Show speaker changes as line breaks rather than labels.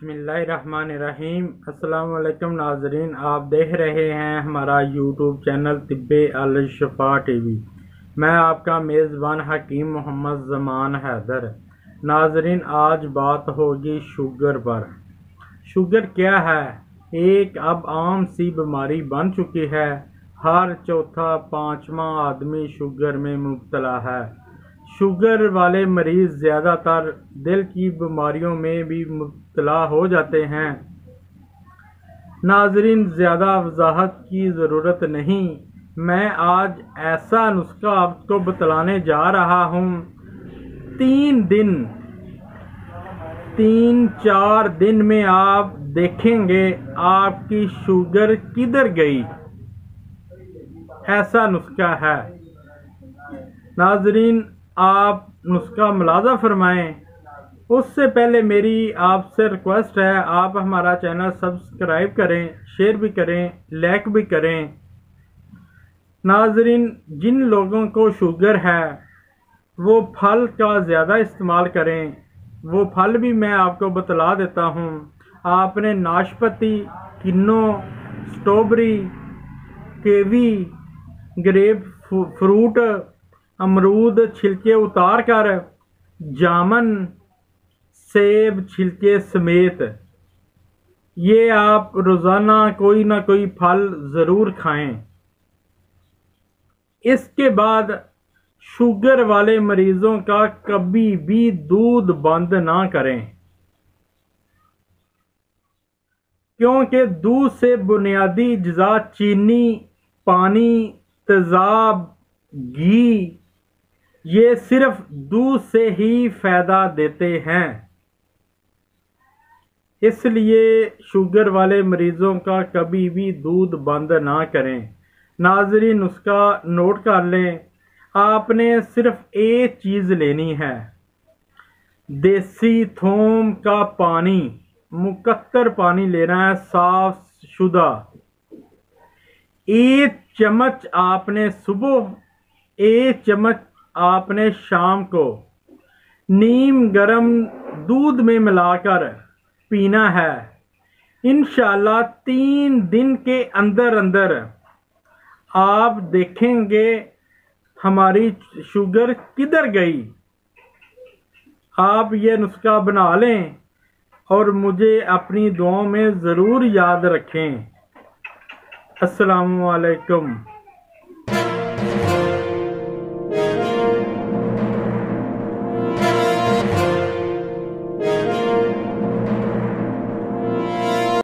बिस्मिल्लाहिर्रहमानिर्रहीम। अस्सलाम वालेकुम नाजरीन, आप देख रहे हैं हमारा यूट्यूब चैनल तिब्बे अल शफा टीवी। मैं आपका मेज़बान हकीम मोहम्मद ज़मान हैदर। नाजरीन, आज बात होगी शुगर पर। शुगर क्या है? एक अब आम सी बीमारी बन चुकी है। हर चौथा पाँचवा आदमी शुगर में मुब्तला है। शुगर वाले मरीज ज़्यादातर दिल की बीमारियों में भी मुब्तला हो जाते हैं। नाजरीन, ज़्यादा वजाहत की ज़रूरत नहीं, मैं आज ऐसा नुस्खा आपको बतलाने जा रहा हूँ। 3-4 दिन में आप देखेंगे आपकी शुगर किधर गई। ऐसा नुस्खा है। नाजरीन, आप नुस्खा मुलाजा फरमाएं। उससे पहले मेरी आपसे रिक्वेस्ट है, आप हमारा चैनल सब्सक्राइब करें, शेयर भी करें, लाइक भी करें। नाजरीन, जिन लोगों को शुगर है वो फल का ज़्यादा इस्तेमाल करें। वो फल भी मैं आपको बतला देता हूँ। आपने नाशपाती, kinnow, strawberry, kiwi, grep fruit, अमरूद छिलके उतार कर, जामन, सेब छिलके समेत ये आप रोज़ाना कोई ना कोई फल ज़रूर खाएं। इसके बाद शुगर वाले मरीजों का कभी भी दूध बंद ना करें, क्योंकि दूध से बुनियादी अज़्ज़ा चीनी, पानी, तेज़ाब, घी ये सिर्फ दूध से ही फायदा देते हैं। इसलिए शुगर वाले मरीजों का कभी भी दूध बंद ना करें। नाज़रीन, उसका नोट कर लें। आपने सिर्फ एक चीज़ लेनी है, देसी थोम का पानी, मुकत्तर पानी लेना है, साफ शुदा। 1 चम्मच आपने सुबह, 1 चम्मच आपने शाम को नीम गरम दूध में मिलाकर पीना है। इंशाल्लाह 3 दिन के अंदर अंदर आप देखेंगे हमारी शुगर किधर गई। आप ये नुस्खा बना लें और मुझे अपनी दुआओं में ज़रूर याद रखें। अस्सलामु अलैकुम।